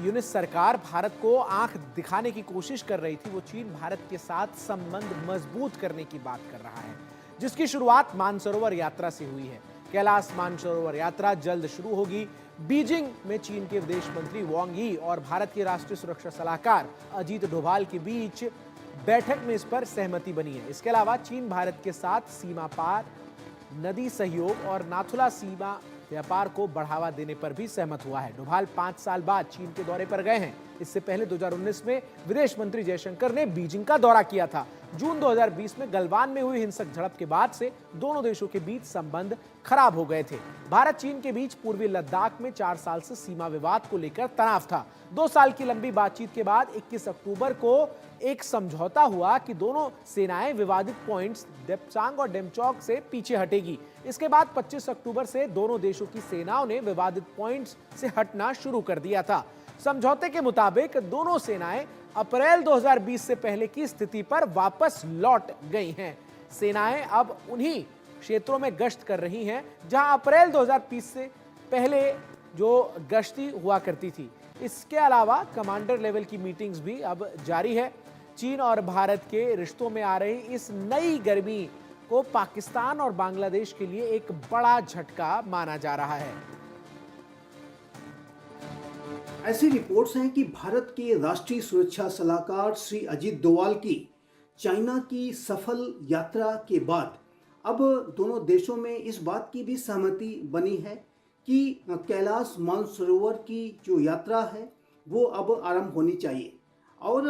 Communist सरकार भारत को आंख दिखाने की कोशिश कर रही थी, वो चीन भारत के साथ संबंध मजबूत करने की बात कर रहा है, जिसकी शुरुआत मानसरोवर यात्रा से हुई है। कैलाश मानसरोवर यात्रा जल्द शुरू होगी। बीजिंग में चीन के विदेश मंत्री वांग यी और भारत के राष्ट्रीय सुरक्षा सलाहकार अजीत डोभाल के बीच बैठक में इस पर सहमति बनी है। इसके अलावा चीन भारत के साथ सीमा पार नदी सहयोग और नाथुला सीमा व्यापार को बढ़ावा देने पर भी सहमत हुआ है। डोभाल 5 साल बाद चीन के दौरे पर गए हैं। इससे पहले 2019 में विदेश मंत्री जयशंकर ने बीजिंग का दौरा किया था। जून 2020 में गलवान में हुई हिंसक झड़प के बाद से दोनों देशों के बीच संबंध खराब हो गए थे। भारत चीन के बीच पूर्वी लद्दाख में 4 साल से सीमा विवाद को लेकर तनाव था। 2 साल की लंबी बातचीत के बाद 21 अक्टूबर को एक समझौता हुआ कि दोनों सेनाएं विवादित पॉइंट्स डेप्सांग और डेमचौक से पीछे हटेगी। इसके बाद 25 अक्टूबर से दोनों देशों की सेनाओं ने विवादित पॉइंट्स से हटना शुरू कर दिया था। समझौते के मुताबिक दोनों सेनाएं अप्रैल 2020 से पहले की स्थिति पर वापस लौट गई हैं। सेनाएं अब उन्हीं क्षेत्रों में गश्त कर रही हैं जहां अप्रैल 2020 से पहले जो गश्ती हुआ करती थी। इसके अलावा कमांडर लेवल की मीटिंग्स भी अब जारी है। चीन और भारत के रिश्तों में आ रही इस नई गर्मी को पाकिस्तान और बांग्लादेश के लिए एक बड़ा झटका माना जा रहा है। ऐसी रिपोर्ट्स हैं कि भारत के राष्ट्रीय सुरक्षा सलाहकार श्री अजीत डोभाल की चाइना की सफल यात्रा के बाद अब दोनों देशों में इस बात की भी सहमति बनी है कि कैलाश मानसरोवर की जो यात्रा है वो अब आरंभ होनी चाहिए। और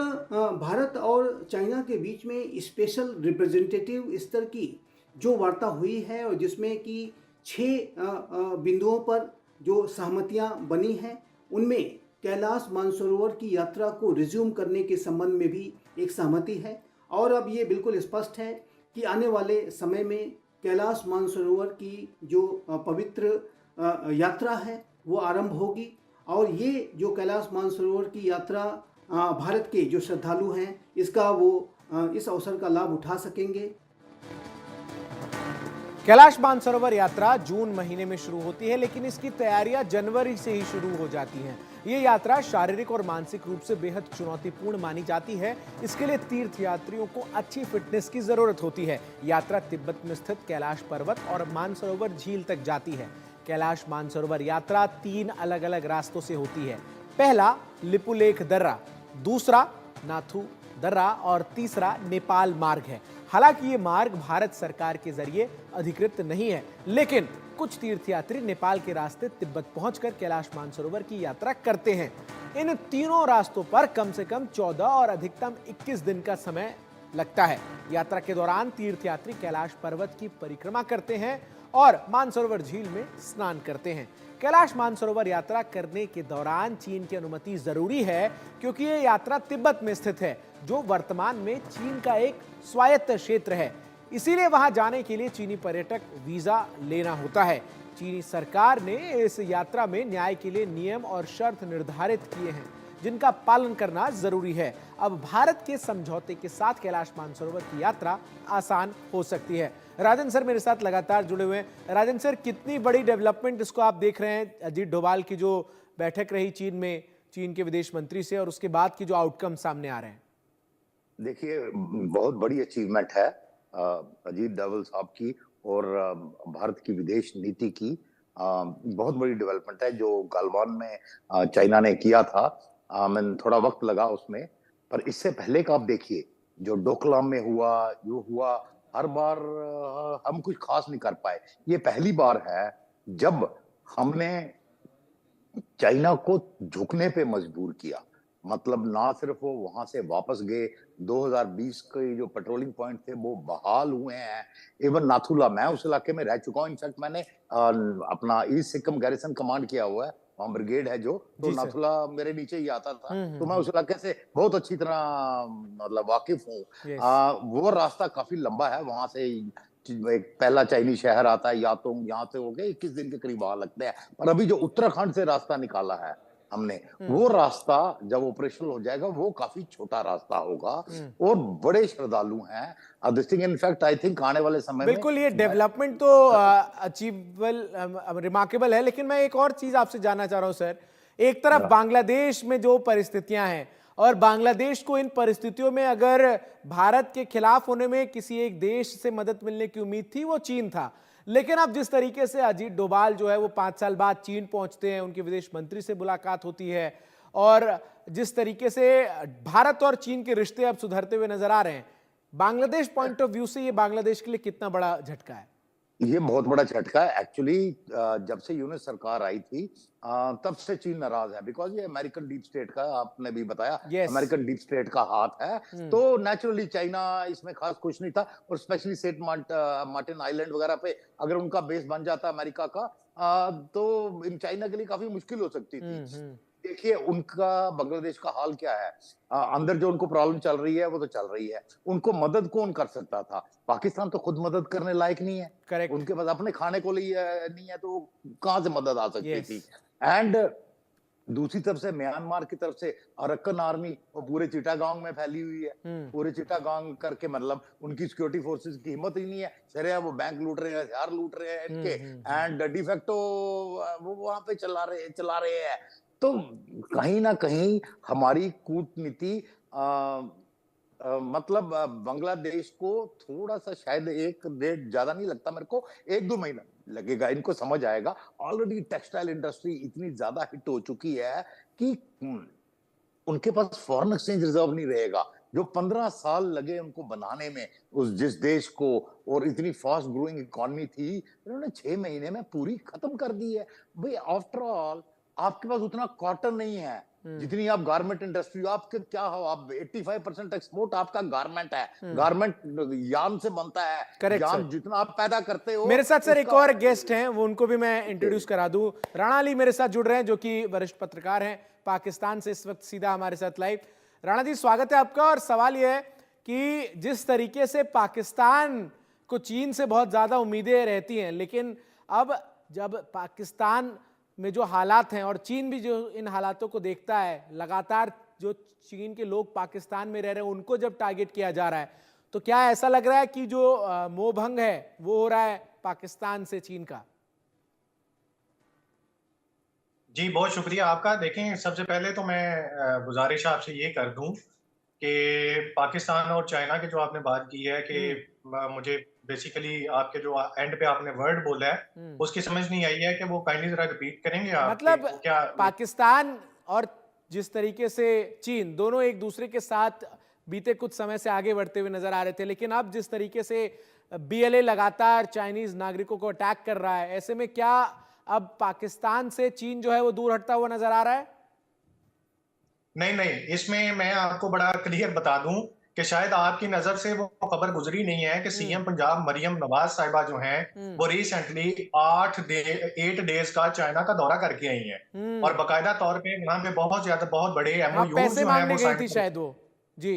भारत और चाइना के बीच में स्पेशल रिप्रेजेंटेटिव स्तर की जो वार्ता हुई है और जिसमें कि 6 बिंदुओं पर जो सहमतियां बनी हैं, उनमें कैलाश मानसरोवर की यात्रा को रिज्यूम करने के संबंध में भी एक सहमति है। और अब ये बिल्कुल स्पष्ट है कि आने वाले समय में कैलाश मानसरोवर की जो पवित्र यात्रा है वो आरंभ होगी। और ये जो कैलाश मानसरोवर की यात्रा भारत के जो श्रद्धालु हैं इसका वो इस अवसर का लाभ उठा सकेंगे। कैलाश मानसरोवर यात्रा जून महीने में शुरू होती है, लेकिन इसकी तैयारियां जनवरी से ही शुरू हो जाती हैं। ये यात्रा शारीरिक और मानसिक रूप से बेहद चुनौतीपूर्ण मानी जाती है। इसके लिए तीर्थयात्रियों को अच्छी फिटनेस की जरूरत होती है। यात्रा तिब्बत में स्थित कैलाश पर्वत और मानसरोवर झील तक जाती है। कैलाश मानसरोवर यात्रा 3 अलग अलग रास्तों से होती है। पहला लिपुलेख दर्रा, दूसरा नाथू दर्रा और तीसरा नेपाल मार्ग है। हालांकि ये मार्ग भारत सरकार के जरिए अधिकृत नहीं है, लेकिन कुछ तीर्थयात्री नेपाल के रास्ते तिब्बत पहुंचकर कैलाश मानसरोवर की यात्रा करते हैं। इन तीनों रास्तों पर कम से कम 14 और अधिकतम 21 दिन का समय लगता है। यात्रा के दौरान तीर्थयात्री कैलाश पर्वत की परिक्रमा करते हैं और मानसरोवर झील में स्नान करते हैं। कैलाश मानसरोवर यात्रा करने के दौरान चीन की अनुमति जरूरी है, क्योंकि यह यात्रा तिब्बत में स्थित है, जो वर्तमान में चीन का एक स्वायत्त क्षेत्र है। इसीलिए वहां जाने के लिए चीनी पर्यटक वीजा लेना होता है। चीनी सरकार ने इस यात्रा में न्याय के लिए नियम और शर्त निर्धारित किए हैं, जिनका पालन करना जरूरी है। अब भारत के समझौते के साथ कैलाश मानसरोवर की यात्रा आसान हो सकती है। राजन सर मेरे साथ लगातार जुड़े हुए हैं। राजन सर, कितनी बड़ी डेवलपमेंट इसको आप देख रहे हैं? अजीत डोभाल की जो बैठक रही चीन में, चीन के विदेश मंत्री से, और उसके बाद की जो आउटकम सामने आ रहे हैं। देखिए, बहुत बड़ी अचीवमेंट है अजीत डोभाल साहब की और भारत की विदेश नीति की। बहुत बड़ी डेवलपमेंट है जो गलवान में चाइना ने किया था। मैंने थोड़ा वक्त लगा उसमें, पर इससे पहले का आप देखिए जो डोकलाम में हुआ, जो हुआ, हर बार हम कुछ खास नहीं कर पाए। ये पहली बार है जब हमने चाइना को झुकने पे मजबूर किया। मतलब ना सिर्फ वो वहां से वापस गए, 2020 के जो पेट्रोलिंग पॉइंट थे वो बहाल हुए हैं। इवन नाथुला, मैं उस इलाके में रह चुका हूँ। इनफैक्ट मैंने अपना ईस्ट सिक्किम गैरिसन कमांड किया हुआ है, वहां ब्रिगेड है जो, तो नाथुला मेरे नीचे ही आता था। तो मैं उस इलाके से बहुत अच्छी तरह मतलब वाकिफ हूँ। वो रास्ता काफी लंबा है, वहां से एक पहला चाइनीज शहर आता है यातोंग, यहाँ से होके 21 दिन के करीब वहां लगते हैं। और अभी जो उत्तराखंड से रास्ता निकाला है हमने, वो रास्ता जब ऑपरेशनल हो जाएगा वो काफी छोटा रास्ता होगा और बड़े श्रद्धालु हैं। This thing in fact I think आने वाले समय में बिल्कुल ये डेवलपमेंट तो अचीवेबल, रिमार्केबल है। लेकिन मैं एक और चीज आपसे जानना चाह रहा हूं सर, एक तरफ बांग्लादेश में जो परिस्थितियां हैं, और बांग्लादेश को इन परिस्थितियों में अगर भारत के खिलाफ होने में किसी एक देश से मदद मिलने की उम्मीद थी वो चीन था। लेकिन अब जिस तरीके से अजीत डोभाल जो है वो 5 साल बाद चीन पहुंचते हैं, उनके विदेश मंत्री से मुलाकात होती है, और जिस तरीके से भारत और चीन के रिश्ते अब सुधरते हुए नजर आ रहे हैं, बांग्लादेश पॉइंट ऑफ व्यू से ये बांग्लादेश के लिए कितना बड़ा झटका है? ये बहुत बड़ा झटका है एक्चुअली। जब से यूनिट सरकार आई थी तब से चीन नाराज है, बिकॉज ये अमेरिकन डीप स्टेट का, आपने भी बताया, अमेरिकन डीप स्टेट का हाथ है। तो नेचुरली चाइना इसमें खास खुश नहीं था, और स्पेशली सेंट मार्टिन आइलैंड वगैरह पे अगर उनका बेस बन जाता अमेरिका का तो इन चाइना के लिए काफी मुश्किल हो सकती थी। देखिए उनका बांग्लादेश का हाल क्या है, अंदर जो उनको प्रॉब्लम चल रही है वो तो चल रही है। उनको मदद कौन कर सकता था? पाकिस्तान तो खुद मदद करने लायक नहीं है। करेक्ट। उनके पास अपने खाने को लिए नहीं है, तो कहां से मदद आ सकती थी? एंड दूसरी तरफ से म्यांमार की तरफ से अरक्कन आर्मी वो पूरे चिटागांग में फैली हुई है। पूरे चिटागांग करके मतलब उनकी सिक्योरिटी फोर्सेस की हिम्मत ही नहीं है। सरे वो बैंक लूट रहे हैं, हथियार लूट रहे हैं इनके, एंड डिफेक्टो वो वहां पे चला रहे हैं। तो कहीं ना कहीं हमारी कूटनीति मतलब बांग्लादेश को थोड़ा सा, शायद एक डेढ़, ज्यादा नहीं लगता मेरे को, 1-2 महीना लगेगा, इनको समझ आएगा। ऑलरेडी टेक्सटाइल इंडस्ट्री इतनी ज्यादा हिट हो चुकी है कि उनके पास फॉरेन एक्सचेंज रिजर्व नहीं रहेगा। जो 15 साल लगे उनको बनाने में उस जिस देश को, और इतनी फास्ट ग्रोइंग इकोनॉमी थी, इन्होंने 6 महीने में पूरी खत्म कर दी है। भाई आफ्टर ऑल आपके पास उतना कॉटन नहीं है जितनी आप गारमेंट इंडस्ट्री, आपके क्या हो, आप 85% एक्सपोर्ट आपका गारमेंट है। गारमेंट यार्न से बनता है। यार्न जितना आप पैदा करते हो। मेरे साथ सर एक और गेस्ट हैं, वो उनको भी मैं इंट्रोड्यूस करा दूं। राणा अली मेरे साथ जुड़ रहे हैं, जो कि वरिष्ठ पत्रकार हैं पाकिस्तान से, इस वक्त सीधा हमारे साथ लाइव। राणा जी स्वागत है आपका। और सवाल यह है कि जिस तरीके से पाकिस्तान को चीन से बहुत ज्यादा उम्मीदें रहती हैं, लेकिन अब जब पाकिस्तान में जो हालात हैं और चीन भी जो इन हालातों को देखता है, लगातार जो चीन के लोग पाकिस्तान में रह रहे हैं उनको जब टारगेट किया जा रहा है, तो क्या ऐसा लग रहा है कि जो मोह भंग है वो हो रहा है पाकिस्तान से चीन का? जी बहुत शुक्रिया आपका। देखें, सबसे पहले तो मैं गुजारिश आपसे ये कर दूं कि पाकिस्तान और चाइना की जो आपने बात की है कि मुझे बेसिकली आपके जो एंड पे आपने वर्ड बोला है उसकी समझ नहीं आई है कि वो काइंडली जरा रिपीट करेंगे आप? मतलब क्या पाकिस्तान और जिस तरीके से चीन दोनों एक दूसरे के साथ बीते कुछ समय से आगे बढ़ते हुए नजर आ रहे थे, लेकिन अब जिस तरीके से बीएलए लगातार चाइनीज नागरिकों को अटैक कर रहा है, ऐसे में क्या अब पाकिस्तान से चीन जो है वो दूर हटता हुआ नजर आ रहा है? नहीं, इसमें मैं आपको बड़ा क्लियर बता दूं कि शायद आपकी नजर से वो खबर गुजरी नहीं है कि सीएम पंजाब मरियम नवाज साहिबा जो हैं वो रिसेंटली 8 डेज का चाइना का दौरा करके आई हैं, और बाकायदा तौर पे वहां पे बहुत बड़े एमओयू पैसे जो है मांगने वो गई थी शायद वो। जी,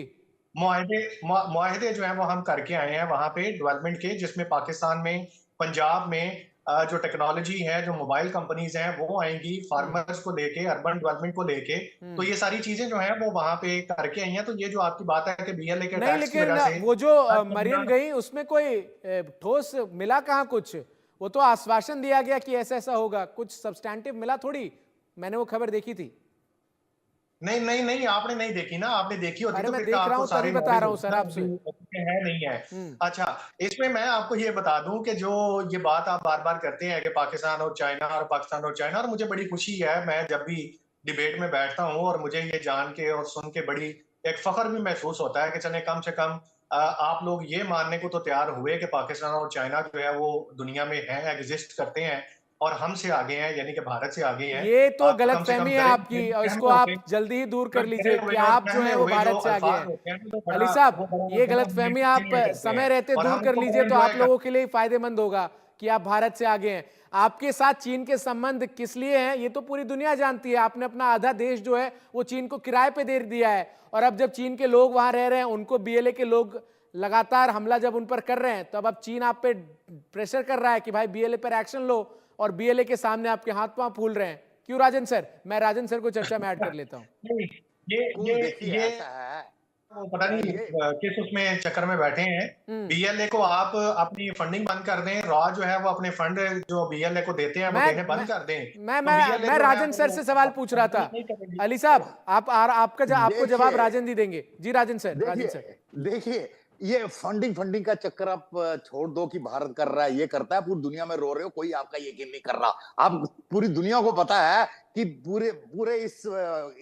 मुआहदे जो है वो हम करके आए हैं वहां पे डेवलपमेंट के, जिसमें पाकिस्तान में पंजाब में जो टेक्नोलॉजी है, जो मोबाइल कंपनीज हैं वो आएंगी, फार्मर्स को लेके, अर्बन डेवलपमेंट को लेके। तो ये सारी चीजें जो हैं वो वहां पे करके आई हैं। तो ये जो आपकी बात है कि बीएलए के नहीं, अटैक्स की लेकिन वजह से वो जो मरियम गई उसमें कोई ठोस मिला कहाँ कुछ? वो तो आश्वासन दिया गया कि ऐसा ऐसा होगा, कुछ सब्सटैंटिव मिला थोड़ी। मैंने वो खबर देखी थी। नहीं, आपने नहीं देखी ना, आपने देखी होती अरे तो मैं फिर देख रहा आपको हूं, सारी तभी बता रहा हूं नॉलेज सर आपसे। है नहीं है। अच्छा, इसमें मैं आपको ये बता दूं कि जो ये बात आप बार बार करते हैं कि पाकिस्तान और चाइना, और मुझे बड़ी खुशी है, मैं जब भी डिबेट में बैठता हूं और मुझे ये जान के और सुन के बड़ी एक फख्र भी महसूस होता है कि चले कम से कम आप लोग ये मानने को तो तैयार हुए कि पाकिस्तान और चाइना जो है वो दुनिया में है, एग्जिस्ट करते हैं और हमसे आगे हैं, यानी कि भारत से आगे हैं। ये तो आप कम से गलतफहमी कम है करें, आपकी, और इसको आप जल्दी ही दूर कर लीजिए कि आप जो है वो भारत से आगे हैं। अली साहब, ये गलतफहमी आप समय रहते दूर कर लीजिए तो आप लोगों के लिए फायदेमंद होगा कि आप भारत से आगे हैं। आपके साथ चीन के संबंध किस लिए हैं ये तो पूरी दुनिया जानती है। आपने अपना आधा देश जो है वो चीन को किराए पे दे दिया है, और अब जब चीन के लोग वहां रह रहे हैं, उनको बीएलए के लोग लगातार हमला जब उन पर कर रहे हैं, तो अब चीन आप पे प्रेशर कर रहा है कि भाई बीएलए पर एक्शन लो, और बीएलए के सामने आपके हाथ पांव फूल रहे हैं। क्यों राजन सर? मैं राजन सर को चर्चा में ऐड कर लेता हूं। ये देखिए ऐसा है, वो पता नहीं किस उसमें चक्कर में बैठे हैं। बीएलए को आप अपनी फंडिंग बंद कर दें, रॉ जो है वो अपने फंड जो बीएलए को देते हैं वो देने बंद कर दें। मैं राजन सर से सवाल पूछ रहा था। अली साहब आपको जवाब राजन जी देंगे। जी राजन सर। देखिए ये फंडिंग का चक्कर आप छोड़ दो कि भारत कर रहा है, ये करता है, पूरी दुनिया में रो रहे हो, कोई आपका यकीन नहीं कर रहा। आप पूरी दुनिया को पता है कि पूरे इस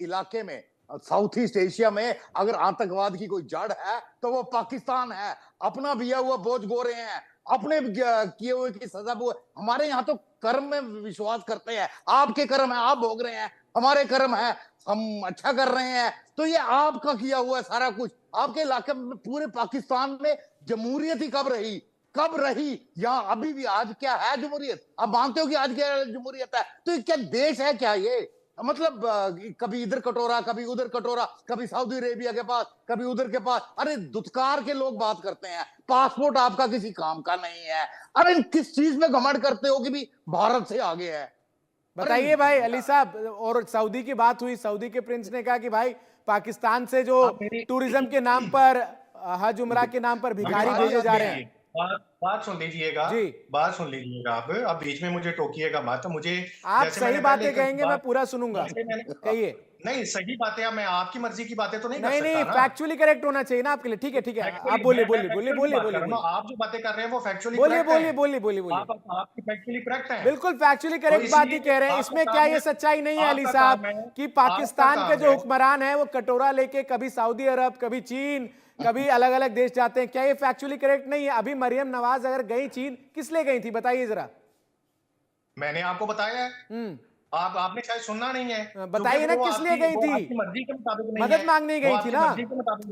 इलाके में, साउथ ईस्ट एशिया में अगर आतंकवाद की कोई जड़ है तो वो पाकिस्तान है। अपना बिया हुआ बोझ गो रहे हैं, अपने किए हुए की सजा हमारे यहाँ तो कर्म में विश्वास करते हैं। आपके कर्म है, आप भोग रहे हैं, हमारे कर्म है, हम अच्छा कर रहे हैं। तो ये आपका किया हुआ है सारा कुछ। आपके इलाके में, पूरे पाकिस्तान में जमहूरियत ही कब रही? यहाँ अभी भी आज क्या है जमहूरियत? आप मानते हो कि आज क्या जमहूरियत है? तो क्या देश है क्या ये? मतलब कभी इधर कटोरा, कभी उधर कटोरा, कभी सऊदी अरेबिया के पास, कभी उधर के पास। अरे दुत्कार के लोग बात करते हैं, पासपोर्ट आपका किसी काम का नहीं है। अरे किस चीज में घमंड करते हो कि भी भारत से आगे है? बताइए भाई अली साहब। और सऊदी की बात हुई, सऊदी के प्रिंस ने कहा कि भाई पाकिस्तान से जो टूरिज्म के नाम पर, हज उमरा के नाम पर भिखारी भेजे जा रहे हैं। बात सुन लीजिएगा जी, बात सुन लीजिएगा। आप बीच में मुझे टोकिएगा मत। मुझे आप सही बातें कहेंगे, मैं पूरा सुनूंगा। कहिए। नहीं, सही बातें मैं आपकी मर्जी की बातें तो नहीं कर सकता। नहीं, फैक्चुअली करेक्ट होना चाहिए ना आपके लिए। ठीक है, आप बोलिए। आप जो बातें कर रहे हैं वो फैक्चुअली बोलिए। आपकी फैक्चुअली करेक्ट है। बिल्कुल फैक्चुअली करेक्ट बात ही कह रहे हैं। इसमें क्या ये सच्चाई नहीं है अली साहब कि पाकिस्तान के जो हुक्मरान है वो कटोरा लेके कभी सऊदी अरब, कभी चीन, कभी अलग अलग देश जाते हैं? क्या ये फैक्चुअली करेक्ट नहीं है? अभी मरियम नवाज अगर गई चीन, किस लिए गई थी बताइए जरा। मैंने आपको बताया है, आपने शायद सुनना नहीं है। बताइए ना किस लिए गई थी? मर्जी के मुताबिक नहीं, मदद मांगने गई थी ना।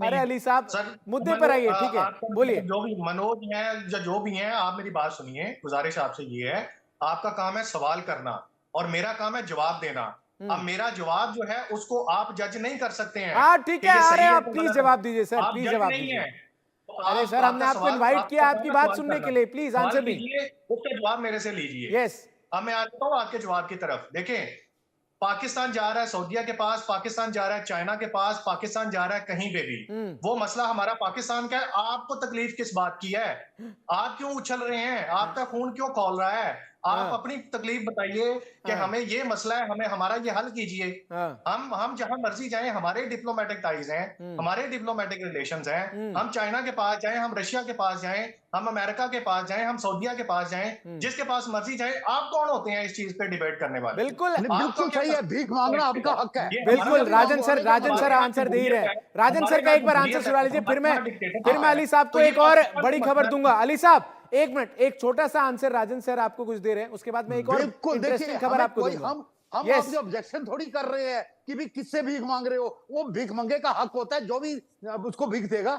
अरे अली साहब मुद्दे पर आइए। ठीक है, बोलिए। जो भी मनोज है या जो भी है, आप मेरी बात सुनिए। गुजारिश आपसे ये है, आपका काम है सवाल करना और मेरा काम है जवाब देना। अब मेरा जवाब जो है उसको आप जज नहीं कर सकते हैं। हाँ ठीक है, अरे आप प्लीज जवाब दीजिए सर, प्लीज जवाब दीजिए। अरे सर हमने आपको इनवाइट किया आपकी बात सुनने के लिए, प्लीज आंसर दीजिए। उसका जवाब मेरे से लीजिए। यस। अब मैं आता हूँ आपके जवाब की तरफ। देखें, पाकिस्तान जा रहा है सऊदीया के पास, पाकिस्तान जा रहा है चाइना के पास, पाकिस्तान जा रहा है कहीं पे भी। वो मसला हमारा पाकिस्तान का है। आपको तकलीफ किस बात की है? आप क्यों उछल रहे हैं? आपका खून क्यों खौल रहा है? आप अपनी तकलीफ बताइए कि हमें ये मसला है, हमें हमारा ये हल कीजिए। हम जहां मर्जी जाएं, हमारे डिप्लोमेटिक टाइज हैं, हमारे डिप्लोमेटिक रिलेशंस हैं। हम चाइना के पास जाएं, हम रशिया के पास जाएं, हम अमेरिका के पास जाएं, हम सऊदीया के पास जाएं, जिसके पास मर्जी जाएं। आप कौन होते हैं इस चीज पे डिबेट करने वाले? बिल्कुल सही है, भीख मांगना आपका हक है। बिल्कुल राजन सर आंसर दे ही रहे हैं। राजन सर का एक बार आंसर सुना लीजिए, फिर मैं अली साहब को एक और बड़ी खबर दूंगा। अली साहब एक मिनट, एक छोटा सा आंसर राजन सर आपको कुछ दे रहे हैं, उसके बाद मैं एक और इंटरेस्टिंग खबर आपको दूंगा। हम आपसे ऑब्जेक्शन थोड़ी कर रहे हैं कि भी किससे भीख मांग रहे हो। वो भीख मंगे का हक होता है, जो भी उसको भीख देगा